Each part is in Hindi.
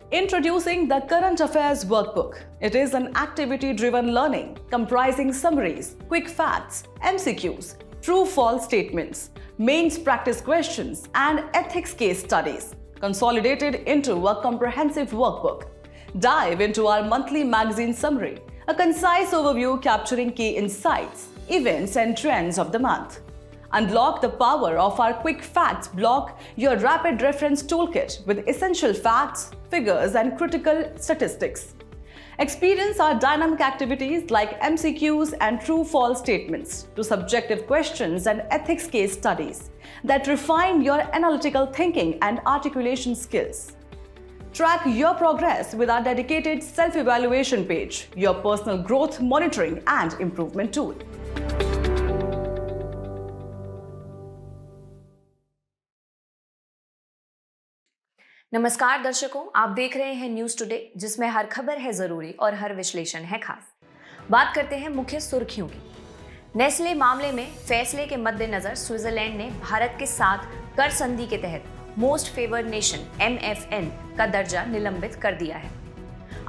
Introducing the Current Affairs Workbook. It is an activity-driven learning comprising summaries, quick facts, MCQs, true-false statements, mains practice questions, and ethics case studies, consolidated into a comprehensive workbook. Dive into our monthly magazine summary, a concise overview capturing key insights, events, and trends of the month. Unlock the power of our Quick Facts block, your rapid reference toolkit with essential facts, figures, and critical statistics. Experience our dynamic activities like MCQs and true-false statements to subjective questions and ethics case studies that refine your analytical thinking and articulation skills. Track your progress with our dedicated self-evaluation page, your personal growth monitoring and improvement tool. नमस्कार दर्शकों, आप देख रहे हैं न्यूज टुडे, जिसमें हर खबर है जरूरी और हर विश्लेषण है खास। बात करते हैं मुख्य सुर्खियों की। नेस्ले मामले में फैसले के मद्देनजर स्विट्जरलैंड ने भारत के साथ कर संधि के तहत मोस्ट फेवर्ड नेशन MFN का दर्जा निलंबित कर दिया है।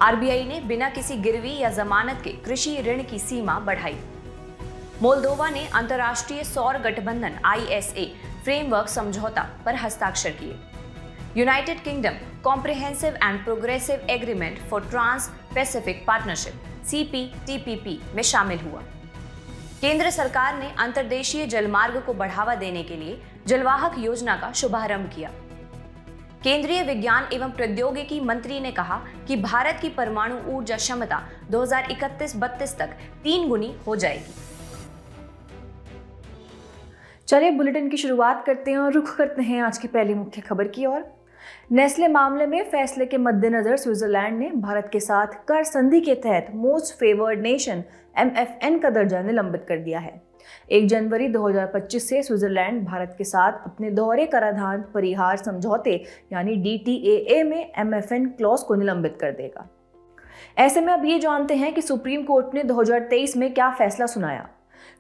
RBI ने बिना किसी गिरवी या जमानत के कृषि ऋण की सीमा बढ़ाई। मोल्दोवा ने अंतर्राष्ट्रीय सौर गठबंधन ISA फ्रेमवर्क समझौता पर हस्ताक्षर किए। United Kingdom comprehensive and progressive agreement for trans Pacific partnership CPTPP में शामिल हुआ। केंद्र सरकार ने अंतर्देशीय जलमार्ग को बढ़ावा देने के लिए जलवाहक योजना का शुभारंभ किया। केंद्रीय विज्ञान एवं प्रौद्योगिकी मंत्री ने कहा कि भारत की परमाणु ऊर्जा क्षमता 2031-32 तक 3 गुनी हो जाएगी। चलिए बुलेटिन की शुरुआत करते हैं और रुख करते हैं आज की पहली मुख्य खबर की ओर। नेस्ले मामले में फैसले के मद्देनजर स्विट्जरलैंड ने भारत के साथ कर संधि के तहत मोस्ट फेवर्ड नेशन MFN का दर्जा निलंबित कर दिया है। 1 जनवरी 2025 से स्विट्जरलैंड भारत के साथ अपने दोहरे कराधान परिहार समझौते यानी DTAA में MFN क्लॉज को निलंबित कर देगा। ऐसे में अब ये जानते हैं कि सुप्रीम कोर्ट ने 2023 में क्या फैसला सुनाया।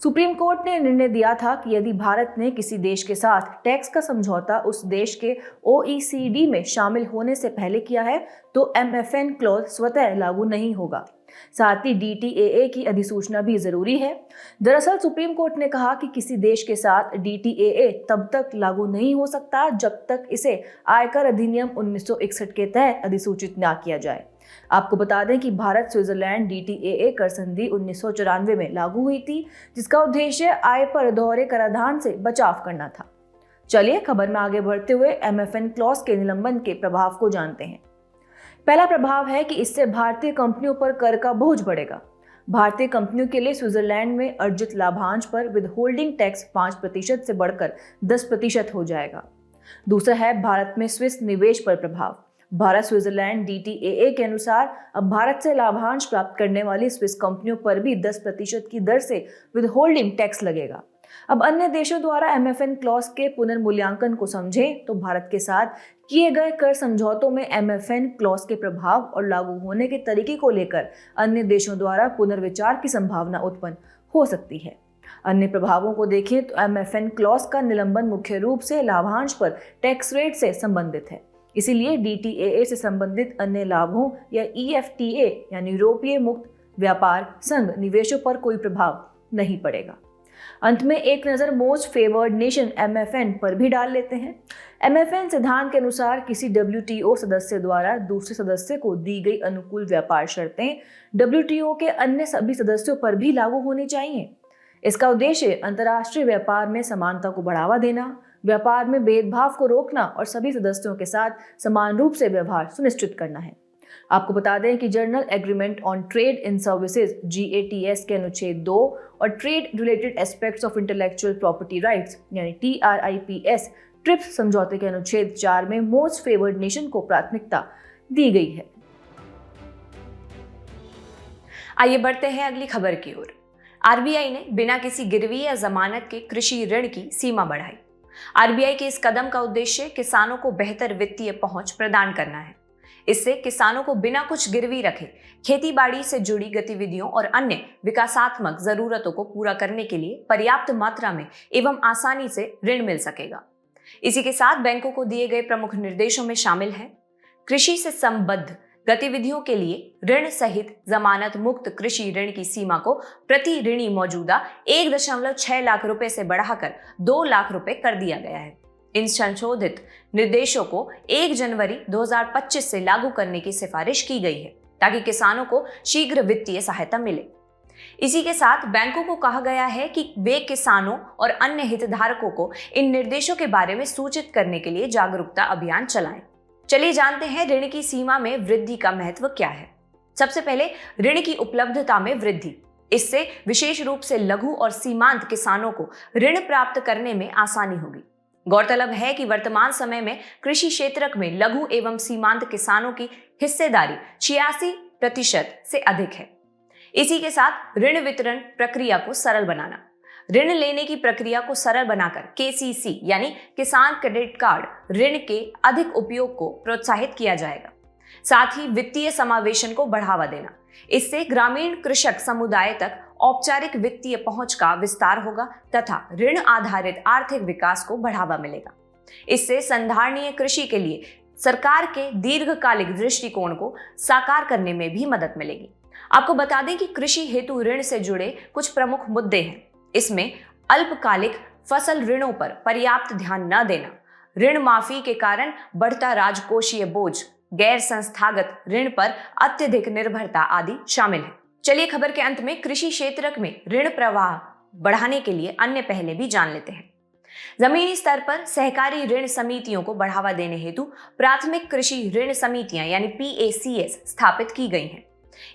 सुप्रीम कोर्ट ने निर्णय दिया था कि यदि भारत ने किसी देश के साथ टैक्स का समझौता उस देश के OECD में शामिल होने से पहले किया है तो MFN क्लॉज स्वतः लागू नहीं होगा। साथ ही DTAA की अधिसूचना भी जरूरी है। दरअसल सुप्रीम कोर्ट ने कहा कि किसी देश के साथ DTAA तब तक लागू नहीं हो सकता जब तक इसे आयकर अधिनियम 1961 के तहत अधिसूचित न किया जाए। आपको बता दें कि भारत स्विट्जरलैंड DTAA कर संधि 1994 में लागू हुई थी, जिसका उद्देश्य आय पर दोहरे कराधान से बचाव करना था। चलिए खबर में आगे बढ़ते हुए MFN क्लॉज के निलंबन के प्रभाव को जानते हैं। पहला प्रभाव है कि इससे भारतीय कंपनियों पर कर का बोझ बढ़ेगा। भारतीय कंपनियों के लिए स्विट्जरलैंड में अर्जित लाभांश पर विदहोल्डिंग टैक्स 5% से बढ़कर 10% हो जाएगा। दूसरा है भारत में स्विस निवेश पर प्रभाव। भारत स्विट्जरलैंड DTAA के अनुसार अब भारत से लाभांश प्राप्त करने वाली स्विस कंपनियों पर भी 10% की दर से विदहोल्डिंग टैक्स लगेगा। अब अन्य देशों द्वारा MFN क्लॉज के पुनर्मूल्यांकन को समझें तो भारत के साथ किए गए कर समझौतों में MFN क्लॉज के प्रभाव और लागू होने के तरीके को लेकर अन्य देशों द्वारा पुनर्विचार की संभावना उत्पन्न हो सकती है। अन्य प्रभावों को देखें तो MFN क्लॉज का निलंबन मुख्य रूप से लाभांश पर टैक्स रेट से संबंधित है। इसीलिए DTAA से संबंधित अन्य लाभों या EFTA यानी यूरोपीय मुक्त व्यापार संघ निवेशों पर कोई प्रभाव नहीं पड़ेगा। अंत में एक नज़र मोस्ट फेवर्ड नेशन MFN पर भी डाल लेते हैं। MFN सिद्धांत के अनुसार किसी WTO सदस्य द्वारा दूसरे सदस्य को दी गई अनुकूल व्यापार शर्तें WTO के अन्य सभी सदस्यों पर भी लागू होनी चाहिए। इसका उद्देश्य अंतर्राष्ट्रीय व्यापार में समानता को बढ़ावा देना, व्यापार में भेदभाव को रोकना और सभी सदस्यों के साथ समान रूप से व्यवहार सुनिश्चित करना है। आपको बता दें कि journal agreement on trade in services GATS के अनुच्छेद 2 और trade related aspects of intellectual property rights यानी TRIPS ट्रिप्स समझौते के अनुच्छेद 4 में मोस्ट फेवर्ड नेशन को प्राथमिकता दी गई है। आइए बढ़ते हैं अगली खबर की ओर। RBI ने बिना किसी गिरवी या जमानत के कृषि ऋण की सीमा बढ़ाई। RBI के इस कदम का उद्देश्य किसानों को बेहतर वित्तीय पहुंच प्रदान करना है। इससे किसानों को बिना कुछ गिरवी रखे खेती बाड़ी से जुड़ी गतिविधियों और अन्य विकासात्मक जरूरतों को पूरा करने के लिए पर्याप्त मात्रा में एवं आसानी से ऋण मिल सकेगा। इसी के साथ बैंकों को दिए गए प्रमुख निर्देशों में शामिल है कृषि से संबद्ध गतिविधियों के लिए ऋण सहित जमानत मुक्त कृषि ऋण की सीमा को प्रति ऋणी मौजूदा 1.6 लाख रुपए से बढ़ाकर 2 लाख रुपए कर दिया गया है। इन संशोधित निर्देशों को 1 जनवरी 2025 से लागू करने की सिफारिश की गई है ताकि किसानों को शीघ्र वित्तीय सहायता मिले। इसी के साथ बैंकों को कहा गया है कि वे किसानों और अन्य हितधारकों को इन निर्देशों के बारे में सूचित करने के लिए जागरूकता अभियान चलाएं। चलिए जानते हैं ऋण की सीमा में वृद्धि का महत्व क्या है। सबसे पहले ऋण की उपलब्धता में वृद्धि। इससे विशेष रूप से लघु और सीमांत किसानों को ऋण प्राप्त करने में आसानी होगी। गौरतलब है कि वर्तमान समय में कृषि क्षेत्र में लघु एवं सीमांत किसानों की हिस्सेदारी 86% से अधिक है। इसी के साथ ऋण वितरण प्रक्रिया को सरल बनाना। ऋण लेने की प्रक्रिया को सरल बनाकर KCC यानी किसान क्रेडिट कार्ड ऋण के अधिक उपयोग को प्रोत्साहित किया जाएगा। साथ ही वित्तीय समावेशन को बढ़ावा देना। इससे ग्रामीण कृषक समुदाय तक औपचारिक वित्तीय पहुंच का विस्तार होगा तथा ऋण आधारित आर्थिक विकास को बढ़ावा मिलेगा। इससे संधारणीय कृषि के लिए सरकार के दीर्घकालिक दृष्टिकोण को साकार करने में भी मदद मिलेगी। आपको बता दें कि कृषि हेतु ऋण से जुड़े कुछ प्रमुख मुद्दे हैं। इसमें अल्पकालिक फसल ऋणों पर पर्याप्त ध्यान न देना, ऋण माफी के कारण बढ़ता राजकोषीय बोझ, गैर संस्थागत ऋण पर अत्यधिक निर्भरता आदि शामिल है। चलिए खबर के अंत में कृषि क्षेत्र में ऋण प्रवाह बढ़ाने के लिए अन्य पहले भी जान लेते हैं। जमीनी स्तर पर सहकारी ऋण समितियों को बढ़ावा देने हेतु प्राथमिक कृषि ऋण समितियां यानी PACS स्थापित की गई हैं।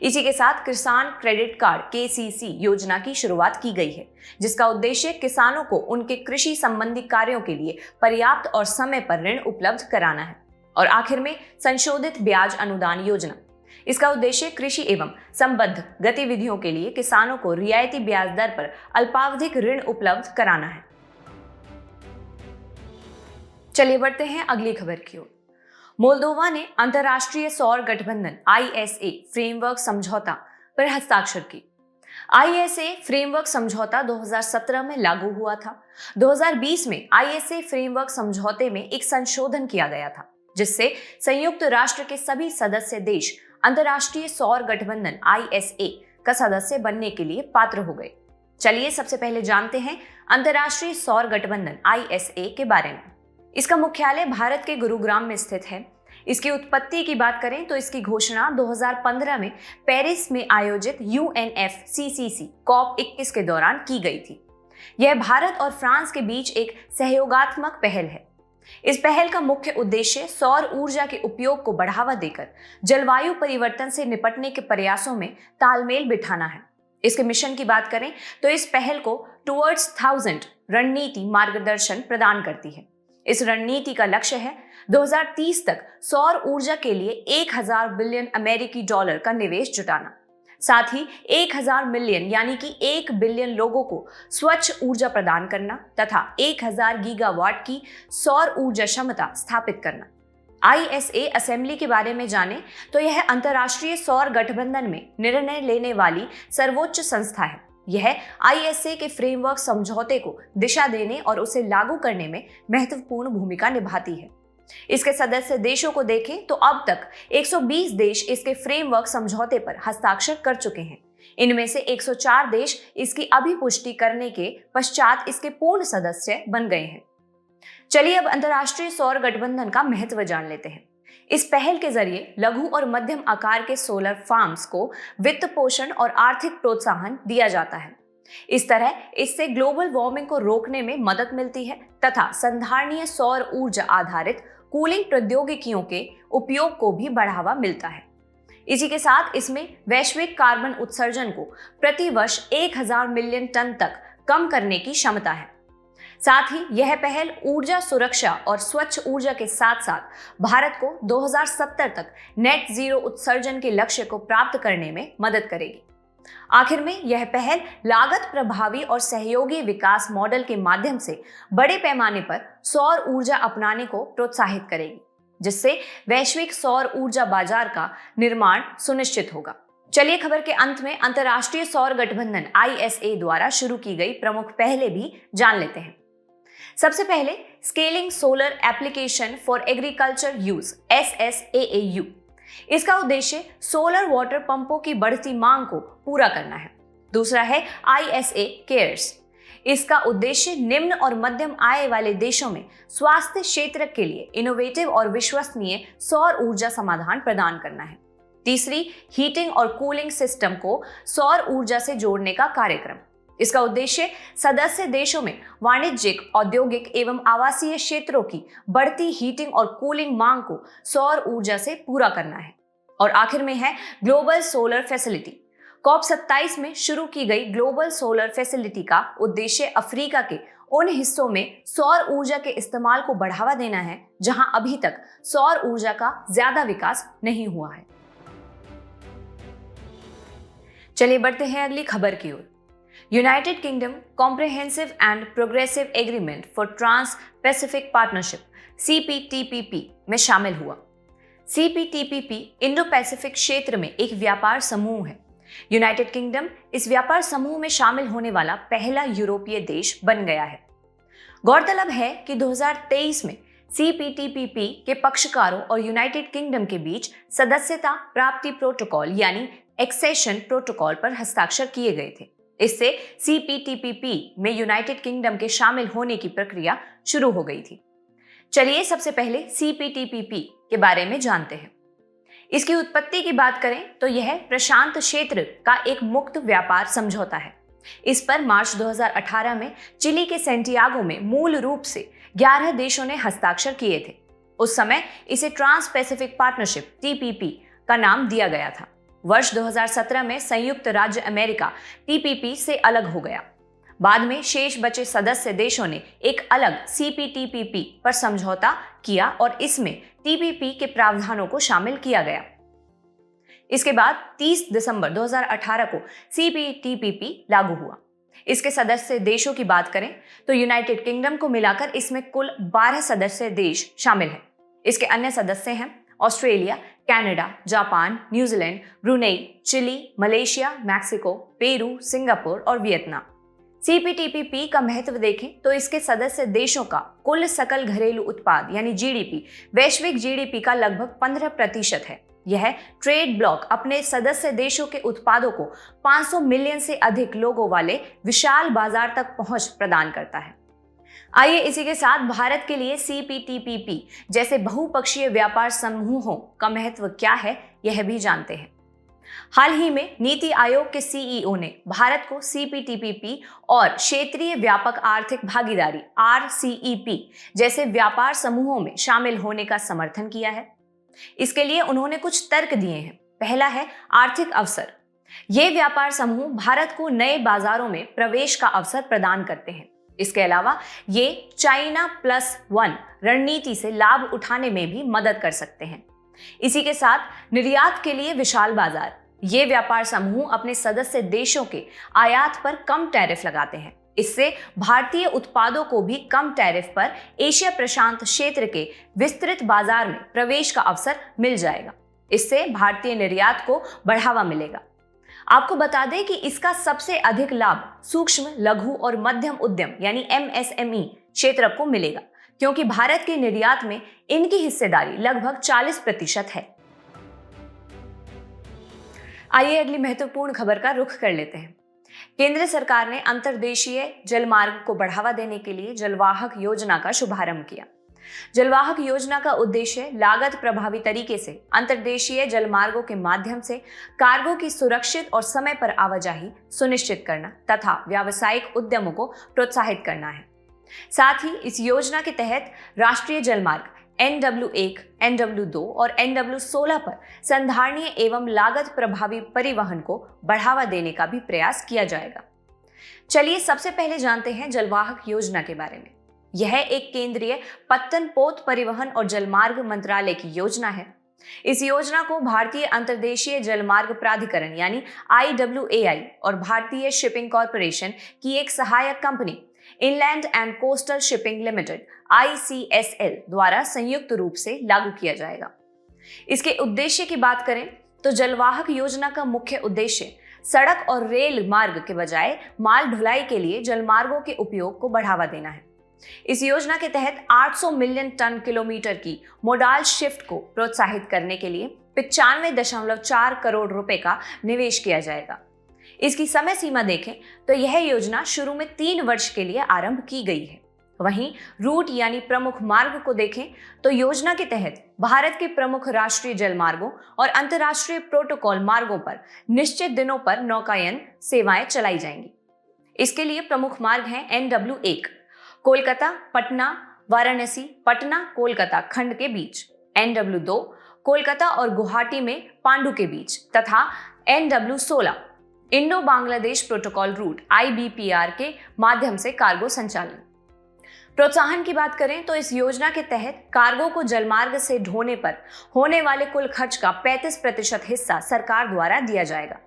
इसी के साथ किसान क्रेडिट कार्ड KCC योजना की शुरुआत की गई है, जिसका उद्देश्य किसानों को उनके कृषि संबंधी कार्यों के लिए पर्याप्त और समय पर ऋण उपलब्ध कराना है। और आखिर में संशोधित ब्याज अनुदान योजना। इसका उद्देश्य कृषि एवं संबद्ध गतिविधियों के लिए किसानों को रियायती ब्याज दर पर अल्पावधिक ऋण उपलब्ध कराना है। चलिए बढ़ते हैं अगली खबर की ओर। मोल्दोवा ने अंतर्राष्ट्रीय सौर गठबंधन ISA फ्रेमवर्क समझौता पर हस्ताक्षर की। ISA फ्रेमवर्क समझौता 2017 में लागू हुआ था। 2020 में ISA फ्रेमवर्क समझौते में एक संशोधन किया गया था, जिससे संयुक्त राष्ट्र के सभी सदस्य देश अंतर्राष्ट्रीय सौर गठबंधन ISA का सदस्य बनने के लिए पात्र हो गए। चलिए सबसे पहले जानते हैं अंतर्राष्ट्रीय सौर गठबंधन ISA के बारे में। इसका मुख्यालय भारत के गुरुग्राम में स्थित है। इसकी उत्पत्ति की बात करें तो इसकी घोषणा 2015 में पेरिस में आयोजित UNFCCC COP21 के दौरान की गई थी। यह भारत और फ्रांस के बीच एक सहयोगात्मक पहल है। इस पहल का मुख्य उद्देश्य सौर ऊर्जा के उपयोग को बढ़ावा देकर जलवायु परिवर्तन से निपटने के प्रयासों में तालमेल बिठाना है। इसके मिशन की बात करें तो इस पहल को टुवर्ड्स 1000 रणनीति मार्गदर्शन प्रदान करती है। इस रणनीति का लक्ष्य है 2030 तक सौर ऊर्जा के लिए 1000 बिलियन अमेरिकी डॉलर का निवेश जुटाना। साथ ही 1000 मिलियन यानी कि 1 बिलियन लोगों को स्वच्छ ऊर्जा प्रदान करना तथा 1000 गीगावाट की सौर ऊर्जा क्षमता स्थापित करना। ISA असेंबली के बारे में जानें तो यह अंतर्राष्ट्रीय सौर गठबंधन में निर्णय लेने वाली सर्वोच्च संस्था है। यह ISA के फ्रेमवर्क समझौते को दिशा देने और उसे लागू करने में महत्वपूर्ण भूमिका निभाती है। इसके सदस्य देशों को देखें तो अब तक 120 देश इसके फ्रेमवर्क समझौते पर हस्ताक्षर कर चुके हैं। इनमें से 104 देश इसकी अभिपुष्टि करने के पश्चात इसके पूर्ण सदस्य बन गए हैं। चलिए अब अंतर्राष्ट्रीय सौर गठबंधन का महत्व जान लेते हैं। इस पहल के जरिए लघु और मध्यम आकार के सोलर फार्म्स को वित्त पोषण और आर्थिक प्रोत्साहन दिया जाता है। इस तरह इससे ग्लोबल वार्मिंग को रोकने में मदद मिलती है तथा संधारणीय सौर ऊर्जा आधारित कूलिंग प्रौद्योगिकियों के उपयोग को भी बढ़ावा मिलता है। इसी के साथ इसमें वैश्विक कार्बन उत्सर्जन को प्रति वर्ष 1000 मिलियन टन तक कम करने की क्षमता है। साथ ही यह पहल ऊर्जा सुरक्षा और स्वच्छ ऊर्जा के साथ साथ भारत को 2070 तक नेट जीरो उत्सर्जन के लक्ष्य को प्राप्त करने में मदद करेगी। आखिर में यह पहल लागत प्रभावी और सहयोगी विकास मॉडल के माध्यम से बड़े पैमाने पर सौर ऊर्जा अपनाने को प्रोत्साहित करेगी, जिससे वैश्विक सौर ऊर्जा बाजार का निर्माण सुनिश्चित होगा। चलिए खबर के अंत में अंतर्राष्ट्रीय सौर गठबंधन ISA द्वारा शुरू की गई प्रमुख पहलें भी जान लेते हैं। सबसे पहले scaling solar application for agriculture use SSAAU। इसका उद्देश्य सोलर वाटर पंपों की बढ़ती मांग को पूरा करना है। दूसरा है ISA केयर्स। इसका उद्देश्य निम्न और मध्यम आय वाले देशों में स्वास्थ्य क्षेत्र के लिए इनोवेटिव और विश्वसनीय सौर ऊर्जा समाधान प्रदान करना है। तीसरी, हीटिंग और कूलिंग सिस्टम को सौर ऊर्जा से जोड़ने का कार्यक्रम। इसका उद्देश्य सदस्य देशों में वाणिज्यिक, औद्योगिक एवं आवासीय क्षेत्रों की बढ़ती हीटिंग और कूलिंग मांग को सौर ऊर्जा से पूरा करना है। और आखिर में है ग्लोबल सोलर फैसिलिटी। COP27 में शुरू की गई ग्लोबल सोलर फैसिलिटी का उद्देश्य अफ्रीका के उन हिस्सों में सौर ऊर्जा के इस्तेमाल को बढ़ावा देना है जहां अभी तक सौर ऊर्जा का ज्यादा विकास नहीं हुआ है। चलिए बढ़ते हैं अगली खबर की ओर। United Kingdom comprehensive and progressive agreement for trans Pacific partnership CPTPP में शामिल हुआ। CPTPP इंडो पैसिफिक क्षेत्र में एक व्यापार समूह है। यूनाइटेड किंगडम इस व्यापार समूह में शामिल होने वाला पहला यूरोपीय देश बन गया है। गौरतलब है कि 2023 में CPTPP के पक्षकारों और यूनाइटेड किंगडम के बीच सदस्यता प्राप्ति प्रोटोकॉल यानी एक्सेशन प्रोटोकॉल पर हस्ताक्षर किए गए थे। इससे CPTPP में यूनाइटेड किंगडम के शामिल होने की प्रक्रिया शुरू हो गई थी। चलिए सबसे पहले CPTPP के बारे में जानते हैं। इसकी उत्पत्ति की बात करें तो यह प्रशांत क्षेत्र का एक मुक्त व्यापार समझौता है। इस पर मार्च 2018 में चिली के सेंटियागो में मूल रूप से 11 देशों ने हस्ताक्षर किए थे। उस समय इसे ट्रांस पैसिफिक पार्टनरशिप TPP का नाम दिया गया था। वर्ष 2017 में संयुक्त राज्य अमेरिका TPP से अलग हो गया। बाद में शेष बचे सदस्य देशों ने एक अलग CPTPP पर समझौता किया और इसमें TPP के प्रावधानों को शामिल किया गया। इसके बाद 30 दिसंबर 2018 को CPTPP लागू हुआ। इसके सदस्य देशों की बात करें तो यूनाइटेड किंगडम को मिलाकर इसमें कुल 12 सदस्य देश शामिल हैं। इसके अन्य सदस्य हैं Australia, Canada, Japan, New Zealand, Brunei, Chile, Malaysia, Mexico, Peru, Singapore और वियतनाम। CPTPP का महत्व देखें तो इसके सदस्य देशों का कुल सकल घरेलू उत्पाद यानी GDP वैश्विक GDP का लगभग 15% है। यह ट्रेड ब्लॉक अपने सदस्य देशों के उत्पादों को 500 मिलियन से अधिक लोगों वाले विशाल बाजार तक पहुंच प्रदान करता है। आइए इसी के साथ भारत के लिए CPTPP जैसे बहुपक्षीय व्यापार समूहों का महत्व क्या है यह भी जानते हैं। हाल ही में नीति आयोग के CEO ने भारत को CPTPP और क्षेत्रीय व्यापक आर्थिक भागीदारी RCEP जैसे व्यापार समूहों में शामिल होने का समर्थन किया है। इसके लिए उन्होंने कुछ तर्क दिए हैं। पहला है आर्थिक अवसर। ये व्यापार समूह भारत को नए बाजारों में प्रवेश का अवसर प्रदान करते हैं। इसके अलावा ये चाइना +1 रणनीति से लाभ उठाने में भी मदद कर सकते हैं। इसी के साथ निर्यात के लिए विशाल बाजार। ये व्यापार समूह अपने सदस्य देशों के आयात पर कम टैरिफ लगाते हैं। इससे भारतीय उत्पादों को भी कम टैरिफ पर एशिया प्रशांत क्षेत्र के विस्तृत बाजार में प्रवेश का अवसर मिल जाएगा। इससे भारतीय निर्यात को बढ़ावा मिलेगा। आपको बता दें कि इसका सबसे अधिक लाभ सूक्ष्म, लघु और मध्यम उद्यम यानी MSME क्षेत्र को मिलेगा, क्योंकि भारत के निर्यात में इनकी हिस्सेदारी लगभग 40% है। आइए अगली महत्वपूर्ण खबर का रुख कर लेते हैं। केंद्र सरकार ने अंतर्देशीय जलमार्ग को बढ़ावा देने के लिए जलवाहक योजना का शुभारंभ किया। जलवाहक योजना का उद्देश्य लागत प्रभावी तरीके से अंतर्देशीय जलमार्गों के माध्यम से कार्गो की सुरक्षित और समय पर आवाजाही सुनिश्चित करना तथा व्यावसायिक उद्यमों को प्रोत्साहित करना है। साथ ही इस योजना के तहत राष्ट्रीय जलमार्ग NW1, NW2 और NW16 पर संधारणीय एवं लागत प्रभावी परिवहन को बढ़ावा देने का भी प्रयास किया जाएगा। चलिए सबसे पहले जानते हैं जलवाहक योजना के बारे में। यह एक केंद्रीय पत्तन पोत परिवहन और जलमार्ग मंत्रालय की योजना है। इस योजना को भारतीय अंतर्देशीय जलमार्ग प्राधिकरण यानी IWAI और भारतीय शिपिंग कॉरपोरेशन की एक सहायक company inland and coastal shipping limited ICSL द्वारा संयुक्त रूप से लागू किया जाएगा। इसके उद्देश्य की बात करें तो जलवाहक योजना का मुख्य उद्देश्य सड़क और रेल मार्ग के बजाय माल ढुलाई के लिए जलमार्गों के उपयोग को बढ़ावा देना है। इस योजना के तहत 800 मिलियन टन किलोमीटर की मोडाल शिफ्ट को प्रोत्साहित करने के लिए 95.4 करोड़ रुपए का निवेश किया जाएगा। इसकी समय सीमा देखें तो यह योजना शुरू में 3 वर्ष के लिए आरंभ की गई है। वहीं रूट यानी प्रमुख मार्ग को देखें तो योजना के तहत भारत के प्रमुख राष्ट्रीय जल मार्गों और अंतर्राष्ट्रीय प्रोटोकॉल मार्गों पर निश्चित दिनों पर नौकायन सेवाएं चलाई जाएंगी। इसके लिए प्रमुख मार्ग हैं NW1 कोलकाता पटना वाराणसी पटना कोलकाता खंड के बीच, NW2 कोलकाता और गुवाहाटी में पांडु के बीच तथा NW16 Indo Bangladesh protocol root IBPR के माध्यम से कार्गो संचालन। प्रोत्साहन की बात करें तो इस योजना के तहत कार्गो को जलमार्ग से ढोने पर होने वाले कुल खर्च का 35% हिस्सा सरकार द्वारा दिया जाएगा।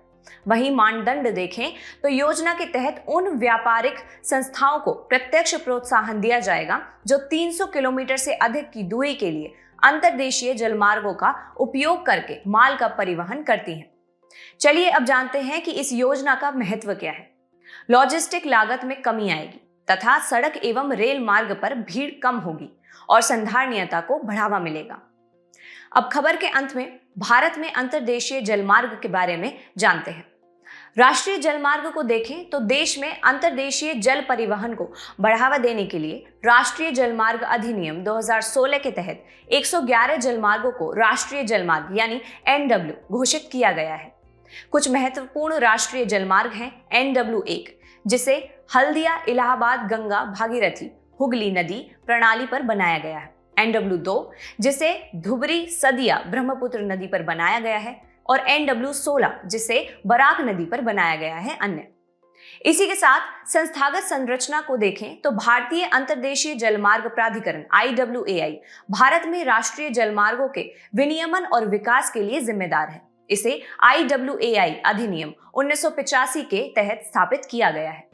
वहीं मानदंड देखें तो योजना के तहत उन व्यापारिक संस्थाओं को प्रत्यक्ष प्रोत्साहन दिया जाएगा जो 300 किलोमीटर से अधिक की दूरी के लिए अंतर्देशीय जलमार्गों का उपयोग करके माल का परिवहन करती हैं। चलिए अब जानते हैं कि इस योजना का महत्व क्या है। लॉजिस्टिक लागत में कमी आएगी तथा सड़क एवं रेल मार्ग पर भीड़ कम होगी और संधारणीयता को बढ़ावा मिलेगा। अब खबर के अंत में भारत में अंतर्देशीय जलमार्ग के बारे में जानते हैं। राष्ट्रीय जलमार्ग को देखें तो देश में अंतर्देशीय जल परिवहन को बढ़ावा देने के लिए राष्ट्रीय जलमार्ग अधिनियम 2016 के तहत 111 जलमार्गों को राष्ट्रीय जलमार्ग यानी NW घोषित किया गया है। कुछ महत्वपूर्ण राष्ट्रीय जलमार्ग हैं NW1 जिसे हल्दिया इलाहाबाद गंगा भागीरथी हुगली नदी प्रणाली पर बनाया गया है, NW2 जिसे धुबरी सदिया ब्रह्मपुत्र नदी पर बनाया गया है और NW16 जिसे बराक नदी पर बनाया गया है अन्य। इसी के साथ संस्थागत संरचना को देखें तो भारतीय अंतर्देशीय जलमार्ग प्राधिकरण IWAI भारत में राष्ट्रीय जलमार्गों के विनियमन और विकास के लिए जिम्मेदार है। इसे IWAI अधिनियम 1985 के तहत स्थापित किया गया है।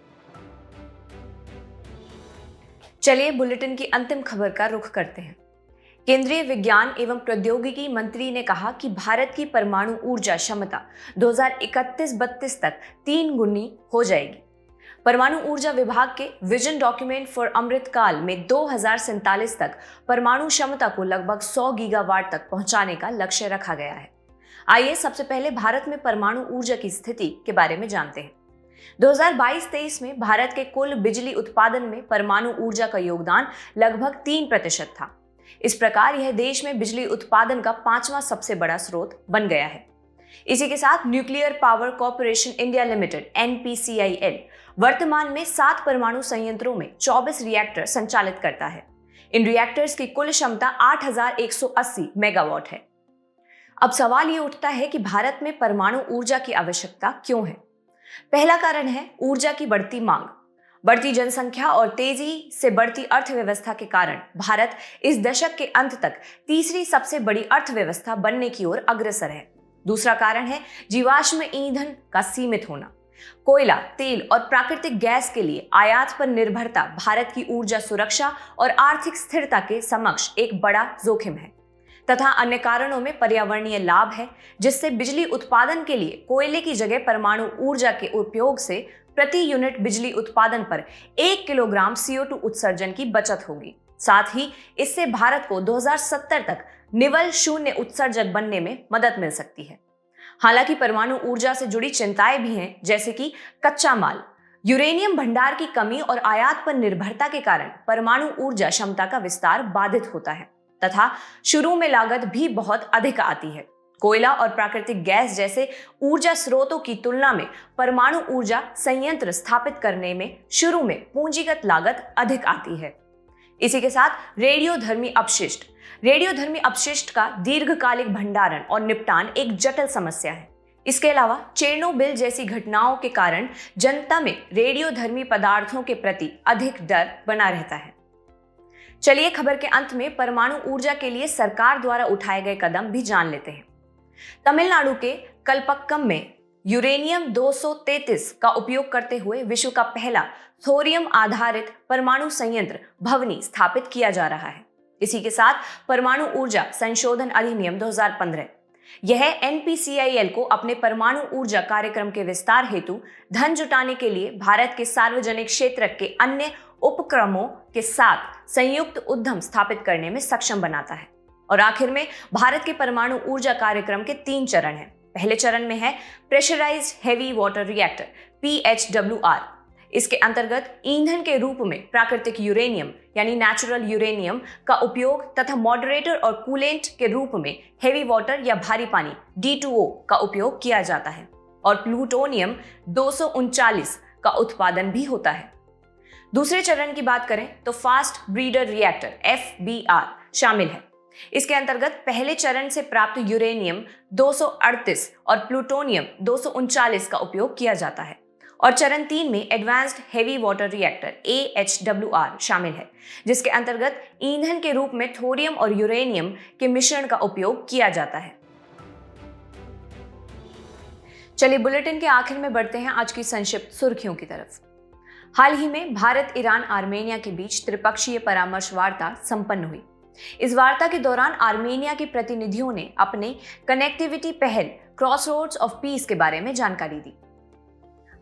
चलिए बुलेटिन की अंतिम खबर का रुख करते हैं। केंद्रीय विज्ञान एवं प्रौद्योगिकी मंत्री ने कहा कि भारत की परमाणु ऊर्जा क्षमता 2031-32 तक 3 गुनी हो जाएगी। परमाणु ऊर्जा विभाग के विजन डॉक्यूमेंट फॉर अमृतकाल में 2047 तक परमाणु क्षमता को लगभग 100 गीगावाट तक पहुंचाने का लक्ष्य रखा गया है। आइए सबसे पहले भारत में परमाणु ऊर्जा की स्थिति के बारे में जानते हैं। 2022-23 में भारत के कुल बिजली उत्पादन में परमाणु ऊर्जा का योगदान लगभग 3% था। इस प्रकार यह देश में बिजली उत्पादन का 5वां सबसे बड़ा स्रोत बन गया है। इसी के साथ nuclear power corporation India limited NPCIL वर्तमान में 7 परमाणु संयंत्रों में 24 रिएक्टर संचालित करता है। इन रिएक्टर्स की कुल क्षमता 8180 मेगावाट है। अब सवाल ये उठता है कि भारत में परमाणु ऊर्जा की आवश्यकता क्यों है। पहला कारण है ऊर्जा की बढ़ती मांग। बढ़ती जनसंख्या और तेजी से बढ़ती अर्थव्यवस्था के कारण भारत इस दशक के अंत तक तीसरी सबसे बड़ी अर्थव्यवस्था बनने की ओर अग्रसर है। दूसरा कारण है जीवाश्म ईंधन का सीमित होना। कोयला, तेल और प्राकृतिक गैस के लिए आयात पर निर्भरता भारत की ऊर्जा सुरक्षा और आर्थिक स्थिरता के समक्ष एक बड़ा जोखिम है तथा अन्य कारणों में पर्यावरणीय लाभ है, जिससे बिजली उत्पादन के लिए कोयले की जगह परमाणु ऊर्जा के उपयोग से प्रति यूनिट बिजली उत्पादन पर 1 किलोग्राम CO2 उत्सर्जन की बचत होगी। साथ ही इससे भारत को 2070 तक निवल शून्य उत्सर्जक बनने में मदद मिल सकती है। हालांकि परमाणु ऊर्जा से जुड़ी चिंताएं भी हैं, जैसे कि कच्चा माल, यूरेनियम भंडार की कमी और आयात पर निर्भरता के कारण परमाणु ऊर्जा क्षमता का विस्तार बाधित होता है तथा शुरू में लागत भी बहुत अधिक आती है। कोयला और प्राकृतिक गैस जैसे ऊर्जा स्रोतों की तुलना में परमाणु ऊर्जा संयंत्र स्थापित करने में शुरू में पूंजीगत लागत अधिक आती है। इसी के साथ रेडियोधर्मी अपशिष्ट का दीर्घकालिक भंडारण और निपटान एक जटिल समस्या है। इसके अलावा चेरनोबिल जैसी घटनाओं के कारण जनता में रेडियोधर्मी पदार्थों के प्रति अधिक डर बना रहता है। चलिए खबर के अंत में परमाणु ऊर्जा के लिए सरकार द्वारा उठाए गए कदम भी जान लेते हैं। तमिलनाडु के कलपक्कम में यूरेनियम 233 का उपयोग करते हुए विश्व का पहला थोरियम आधारित परमाणु संयंत्र भवनी स्थापित किया जा रहा है। इसी के साथ परमाणु ऊर्जा संशोधन अधिनियम 2015 यह NPCIL को अपने परमाणु ऊर्जा कार्यक्रम के विस्तार हेतु धन जुटाने के लिए भारत के सार्वजनिक क्षेत्र के अन्य उपक्रमों के साथ संयुक्त उद्यम स्थापित करने में सक्षम बनाता है। और आखिर में भारत के परमाणु ऊर्जा कार्यक्रम के 3 चरण हैं। पहले चरण में है pressurised heavy water reactor PHWR। इसके अंतर्गत ईंधन के रूप में प्राकृतिक यूरेनियम यानी नेचुरल यूरेनियम का उपयोग तथा मॉडरेटर और कूलेंट के रूप में हेवी वाटर या भारी पानी D2O का उपयोग किया जाता है। और प्लूटोनियम 239 का उत्पादन भी होता है। दूसरे चरण की बात करें तो फास्ट ब्रीडर रिएक्टर FBR शामिल है। इसके अंतर्गत पहले चरण से प्राप्त यूरेनियम 238 और प्लूटोनियम 239 का उपयोग किया जाता है। और चरण 3 में advanced heavy water reactor AHWR शामिल है, जिसके अंतर्गत ईंधन के रूप में थोरियम और यूरेनियम के मिश्रण का उपयोग किया जाता है। चलिए बुलेटिन के आखिर में बढ़ते हैं आज की संक्षिप्त सुर्खियों की तरफ। हाल ही में भारत, ईरान, आर्मेनिया के बीच त्रिपक्षीय परामर्श वार्ता संपन्न हुई। इस वार्ता के दौरान आर्मेनिया के प्रतिनिधियों ने अपने कनेक्टिविटी पहल क्रॉसरोड्स ऑफ पीस के बारे में जानकारी दी।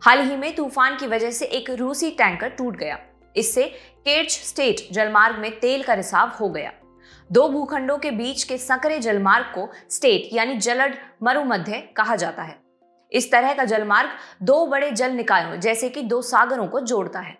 हाल ही में तूफान की वजह से एक रूसी टैंकर टूट गया। इससे केर्च स्टेट जलमार्ग में तेल का रिसाव हो गया। 2 भूखंडों के बीच के संकरे जलमार्ग को स्टेट यानी जलड मरुमध्य कहा जाता है। इस तरह का जलमार्ग 2 बड़े जल निकायों जैसे कि 2 सागरों को जोड़ता है।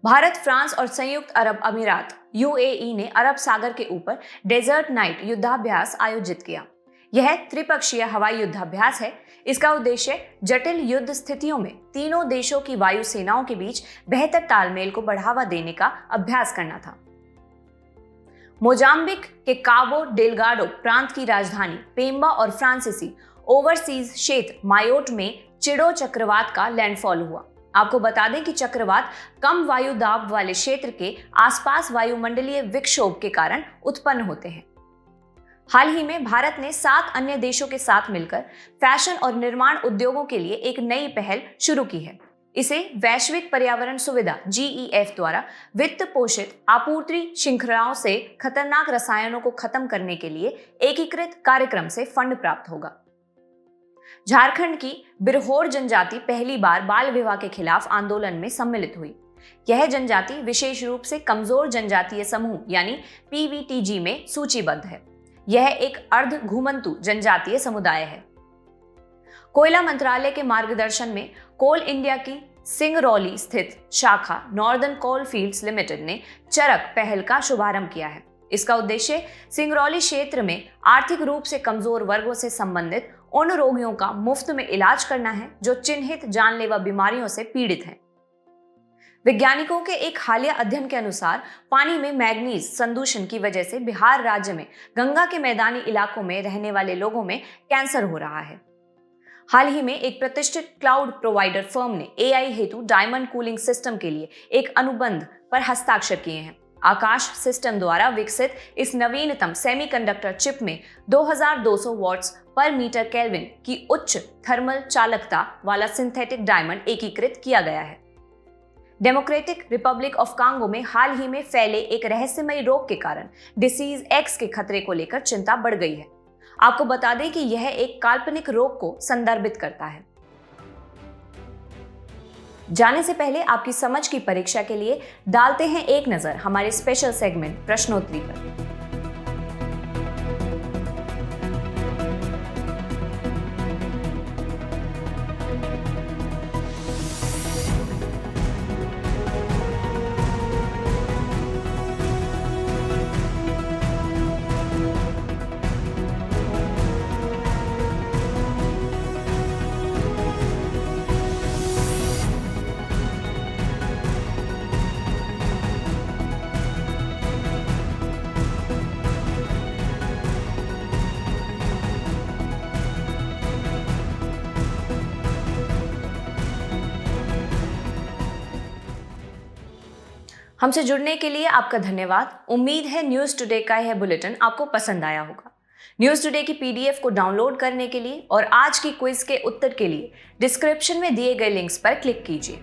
भारत, फ्रांस और संयुक्त अरब अमीरात UAE ने अरब सागर के ऊपर डेजर्ट नाइट युद्धाभ्यास आयोजित किया। यह त्रिपक्षीय हवाई युद्धाभ्यास है। इसका उद्देश्य जटिल युद्ध स्थितियों में तीनों देशों की वायु सेनाओं के बीच बेहतर तालमेल को बढ़ावा देने का अभ्यास करना था। मोजाम्बिक के काबो डेलगाडो प्रांत की राजधानी पेम्बा और फ्रांसीसी ओवरसीज क्षेत्र मायोट में चिडो चक्रवात का लैंडफॉल हुआ। आपको बता दें कि चक्रवात कम वायु दाब वाले क्षेत्र के आसपास वायुमंडलीय विक्षोभ के कारण उत्पन्न होते हैं। हाल ही में भारत ने 7 अन्य देशों के साथ मिलकर फैशन और निर्माण उद्योगों के लिए एक नई पहल शुरू की है। इसे वैश्विक पर्यावरण सुविधा GEF द्वारा वित्त पोषित आपूर्ति श्रृंखलाओं से खतरनाक रसायनों को खत्म करने के लिए एकीकृत कार्यक्रम से फंड प्राप्त होगा। झारखंड की बिरहोर जनजाति पहली बार बाल विवाह के खिलाफ आंदोलन में सम्मिलित हुई। यह जनजाति विशेष रूप से कमजोर जनजातीय समूह यानी PVTG में सूचीबद्ध है। यह एक अर्ध घुमंतु जनजातीय समुदाय है। कोयला मंत्रालय के मार्गदर्शन में कोल इंडिया की सिंगरौली स्थित शाखा नॉर्दर्न कोल फील्ड्स लिमिटेड ने चरक पहल का शुभारंभ किया है। इसका उद्देश्य सिंगरौली क्षेत्र में आर्थिक रूप से कमजोर वर्गों से संबंधित उन रोगियों का मुफ्त में इलाज करना है जो चिन्हित जानलेवा बीमारियों से पीड़ित हैं। वैज्ञानिकों के एक हालिया अध्ययन के अनुसार पानी में मैग्नीज संदूषण की वजह से बिहार राज्य में गंगा के मैदानी इलाकों में रहने वाले लोगों में कैंसर हो रहा है। हाल ही में एक प्रतिष्ठित क्लाउड प्रोवाइडर फर्म ने AI हेतु डायमंड कूलिंग सिस्टम के लिए एक अनुबंध पर हस्ताक्षर किए हैं। आकाश सिस्टम द्वारा विकसित इस नवीनतम सेमीकंडक्टर चिप में 2200 वॉट्स पर मीटर केल्विन की उच्च थर्मल चालकता वाला सिंथेटिक डायमंड एकीकृत किया गया है। डेमोक्रेटिक रिपब्लिक ऑफ कांगो में हाल ही में फैले एक रहस्यमयी रोग के कारण डिसीज X के खतरे को लेकर चिंता बढ़ गई है। आपको बता दें कि यह एक काल्पनिक रोग को संदर्भित करता है। जाने से पहले आपकी समझ की परीक्षा के लिए डालते हैं एक नजर हमारे स्पेशल सेगमेंट प्रश्नोत्तरी पर। हमसे जुड़ने के लिए आपका धन्यवाद। उम्मीद है न्यूज़ टुडे का यह बुलेटिन आपको पसंद आया होगा। न्यूज़ टुडे की PDF को डाउनलोड करने के लिए और आज की क्विज के उत्तर के लिए डिस्क्रिप्शन में दिए गए लिंक्स पर क्लिक कीजिए।